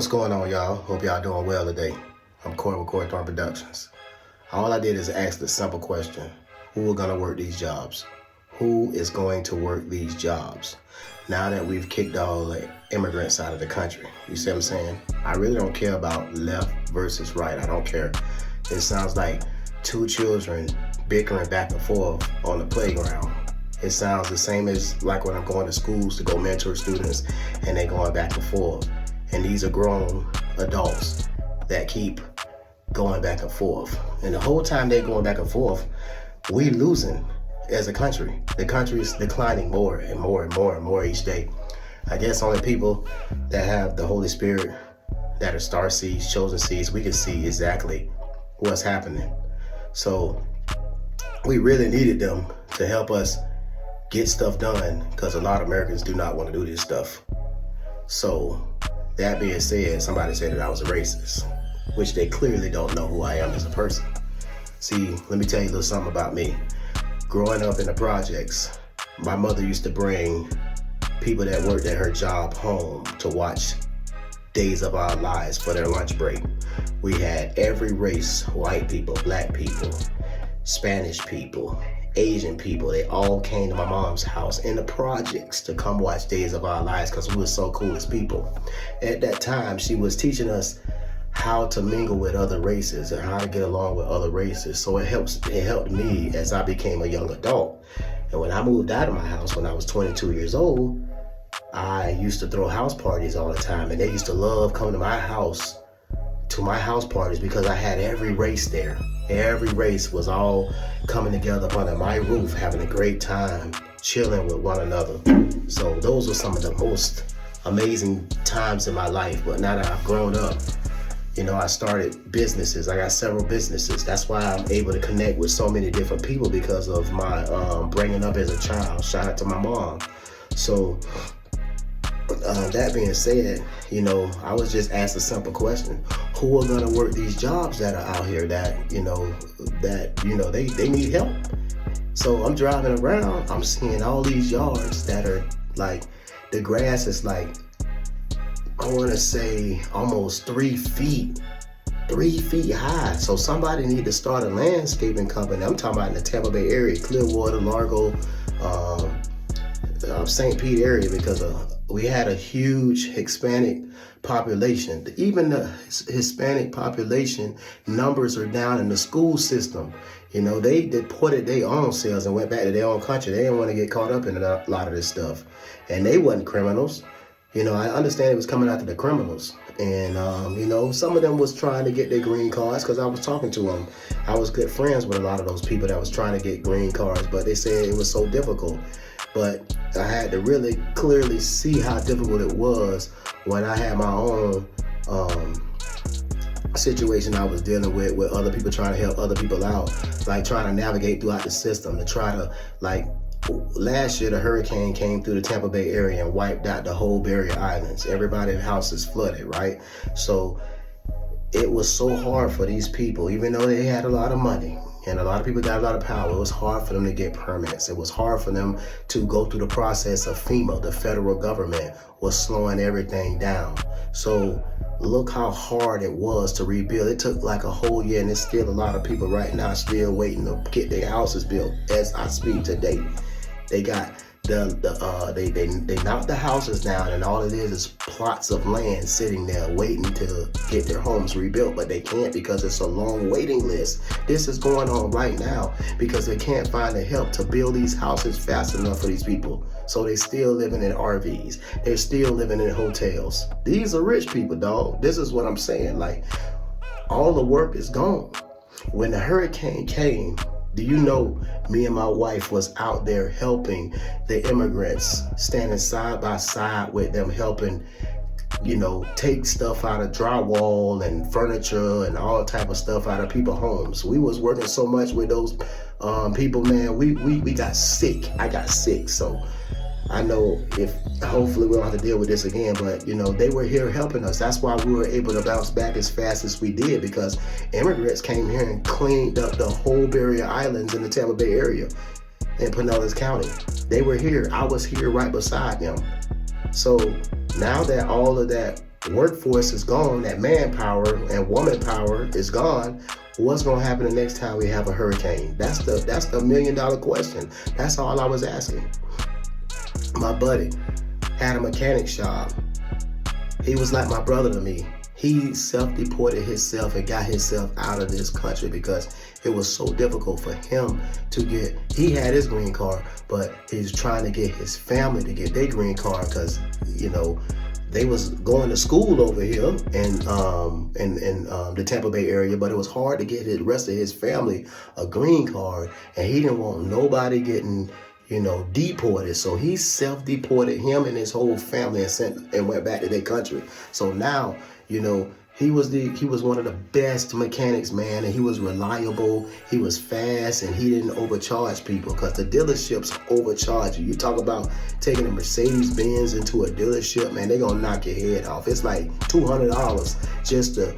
What's going on, y'all? Hope y'all doing well today. I'm Corey with Thornton Productions. All I did is ask the simple question: who are gonna work these jobs? Who is going to work these jobs? Now that we've kicked all the immigrants out of the country, you see what I'm saying? I really don't care about left versus right. I don't care. It sounds like two children bickering back and forth on the playground. It sounds the same as like when I'm going to schools to go mentor students and they going back and forth. And these are grown adults that keep going back and forth. And the whole time they're going back and forth, we losing as a country. The country is declining more and more and more and more each day. I guess only people that have the Holy Spirit, that are star seeds, chosen seeds, we can see exactly what's happening. So we really needed them to help us get stuff done, because a lot of Americans do not want to do this stuff. So that being said, somebody said that I was a racist, which they clearly don't know who I am as a person. See, let me tell you a little something about me. Growing up in the projects, my mother used to bring people that worked at her job home to watch Days of Our Lives for their lunch break. We had every race: white people, black people, Spanish people, Asian people. They all came to my mom's house in the projects to come watch Days of Our Lives because we were so cool as people. At that time, she was teaching us how to mingle with other races and how to get along with other races. So it helped me as I became a young adult. And when I moved out of my house when I was 22 years old, I used to throw house parties all the time, and they used to love coming to my house parties because I had every race there. Every race was all coming together under my roof, having a great time, chilling with one another. So those were some of the most amazing times in my life. But now that I've grown up, I started businesses. I got several businesses. That's why I'm able to connect with so many different people, because of my bringing up as a child. Shout out to my mom. So that being said, I was just asked a simple question: who are gonna work these jobs that are out here that they need help? So I'm driving around, I'm seeing all these yards that are like, the grass is like, I wanna say almost 3 feet high. So somebody need to start a landscaping company. I'm talking about in the Tampa Bay area, Clearwater, Largo, St. Pete area, because we had a huge Hispanic population. Even the Hispanic population numbers are down in the school system. They deported their own selves and went back to their own country. They didn't want to get caught up in a lot of this stuff. And they wasn't criminals. I understand it was coming after the criminals. And, some of them was trying to get their green cards, because I was talking to them. I was good friends with a lot of those people that was trying to get green cards, but they said it was so difficult. But I had to really clearly see how difficult it was when I had my own situation I was dealing with other people trying to help other people out, like trying to navigate throughout the system to try to, like, last year the hurricane came through the Tampa Bay area and wiped out the whole Barrier Islands. Everybody's house is flooded, right? So it was so hard for these people, even though they had a lot of money and a lot of people got a lot of power. It was hard for them to get permits. It was hard for them to go through the process of FEMA. The federal government was slowing everything down. So look how hard it was to rebuild. It took like a whole year, and there's still a lot of people right now still waiting to get their houses built as I speak today. They got they knocked the houses down, and all it is plots of land sitting there waiting to get their homes rebuilt, but they can't because it's a long waiting list. This is going on right now because they can't find the help to build these houses fast enough for these people. So they still living in RVs. They're still living in hotels. These are rich people, dog. This is what I'm saying. Like, all the work is gone. When the hurricane came, do you know, me and my wife was out there helping the immigrants, standing side by side with them, helping, take stuff out of drywall and furniture and all type of stuff out of people's homes. We was working so much with those people, man, we got sick. I got sick. So I know hopefully we don't have to deal with this again, but they were here helping us. That's why we were able to bounce back as fast as we did, because immigrants came here and cleaned up the whole Barrier Islands in the Tampa Bay area in Pinellas County. They were here. I was here right beside them. So now that all of that workforce is gone, that manpower and woman power is gone, what's gonna happen the next time we have a hurricane? That's the $1 million question. That's all I was asking. My buddy had a mechanic shop. He was like my brother to me. He self-deported himself and got himself out of this country because it was so difficult for him to get. He had his green card, but he's trying to get his family to get their green card because, they was going to school over here in the Tampa Bay area, but it was hard to get the rest of his family a green card, and he didn't want nobody getting deported. So he self-deported him and his whole family and went back to their country. So now, he was one of the best mechanics, man, and he was reliable, he was fast, and he didn't overcharge people because the dealerships overcharge you. You talk about taking a Mercedes-Benz into a dealership, man, they're gonna knock your head off. It's like $200 just to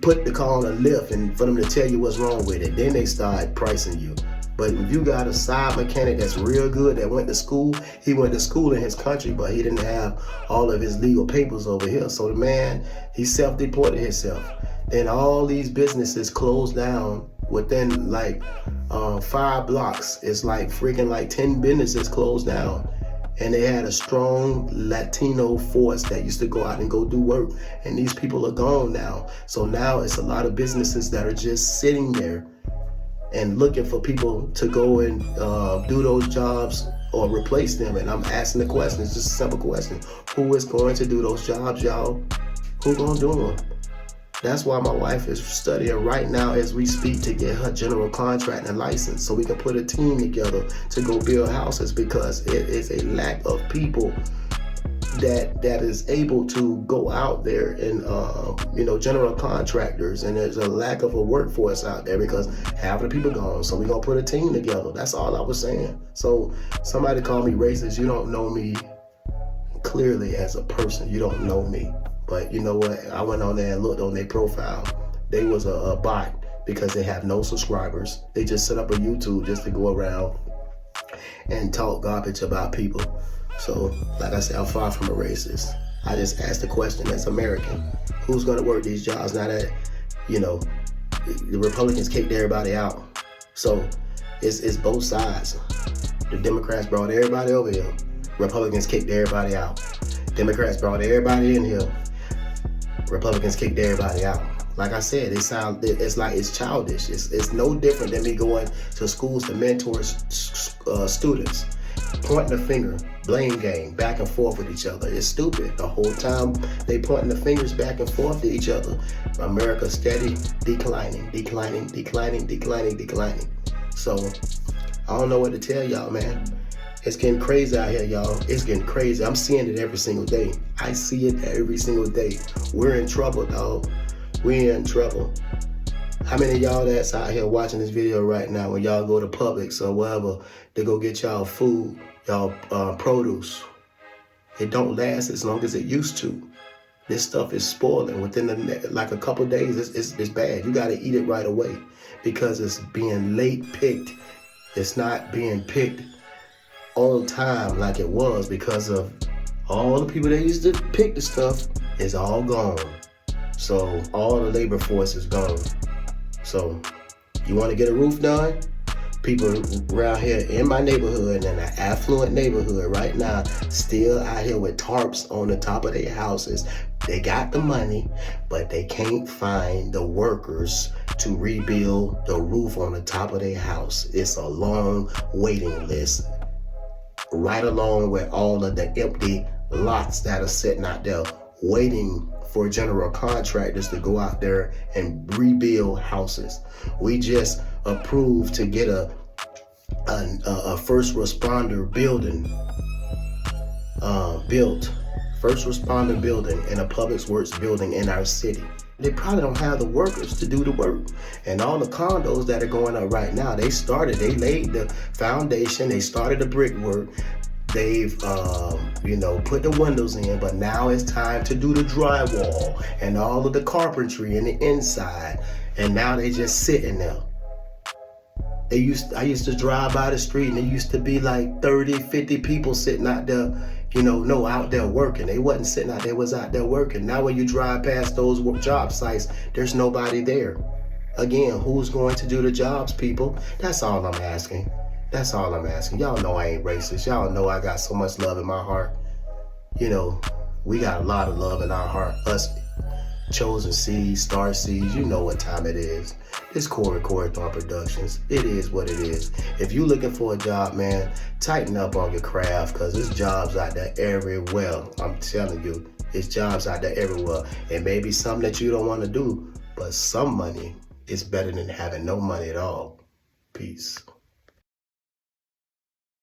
put the car on a lift and for them to tell you what's wrong with it. Then they start pricing you. But if you got a side mechanic that's real good, that went to school, he went to school in his country, but he didn't have all of his legal papers over here. So the man, he self-deported himself. Then all these businesses closed down within 5 blocks. It's like 10 businesses closed down. And they had a strong Latino force that used to go out and go do work. And these people are gone now. So now it's a lot of businesses that are just sitting there and looking for people to go and do those jobs or replace them. And I'm asking the question, it's just a simple question. Who is going to do those jobs, y'all? Who gonna do them? That's why my wife is studying right now as we speak to get her general contracting license so we can put a team together to go build houses, because it is a lack of people that is able to go out there and general contractors, and there's a lack of a workforce out there because half of the people gone. So we're gonna put a team together. That's all I was saying. So somebody called me racist. You don't know me clearly as a person. You don't know me. But you know what? I went on there and looked on their profile. They was a bot because they have no subscribers. They just set up a YouTube just to go around and talk garbage about people. So, like I said, I'm far from a racist. I just asked the question as American, who's going to work these jobs now that, the Republicans kicked everybody out? So, it's both sides. The Democrats brought everybody over here. Republicans kicked everybody out. Democrats brought everybody in here. Republicans kicked everybody out. Like I said, it's like it's childish. It's no different than me going to schools to mentor students. Pointing the finger, blame game, back and forth with each other. It's stupid. The whole time they pointing the fingers back and forth to each other. America steady declining. So I don't know what to tell y'all, man. It's getting crazy out here, y'all. It's getting crazy. I'm seeing it every single day. I see it every single day. We're in trouble, dog. We're in trouble. How many of y'all that's out here watching this video right now, when y'all go to Publix or wherever to go get y'all food, y'all produce, it don't last as long as it used to. This stuff is spoiling within a couple of days. It's bad. You got to eat it right away because it's being late picked. It's not being picked on time like it was because of all the people that used to pick the stuff is all gone. So all the labor force is gone. So you want to get a roof done? People around here in my neighborhood, in an affluent neighborhood right now, still out here with tarps on the top of their houses. They got the money, but they can't find the workers to rebuild the roof on the top of their house. It's a long waiting list, right along with all of the empty lots that are sitting out there waiting for general contractors to go out there and rebuild houses. We just approved to get a first responder building built. First responder building and a public works building in our city. They probably don't have the workers to do the work. And all the condos that are going up right now, they laid the foundation, they started the brickwork. They've, put the windows in, but now it's time to do the drywall and all of the carpentry and the inside. And now they just sitting there. I used to drive by the street and there used to be like 30, 50 people sitting out there No, out there working. They wasn't sitting out there, was out there working. Now when you drive past those job sites, there's nobody there. Again, who's going to do the jobs, people? That's all I'm asking. That's all I'm asking. Y'all know I ain't racist. Y'all know I got so much love in my heart. We got a lot of love in our heart. Us chosen seeds, star seeds, you know what time it is. It's Corey Thornton Productions. It is what it is. If you looking for a job, man, tighten up on your craft, because there's jobs out there everywhere. I'm telling you, it's jobs out there everywhere. It may be something that you don't want to do, but some money is better than having no money at all. Peace.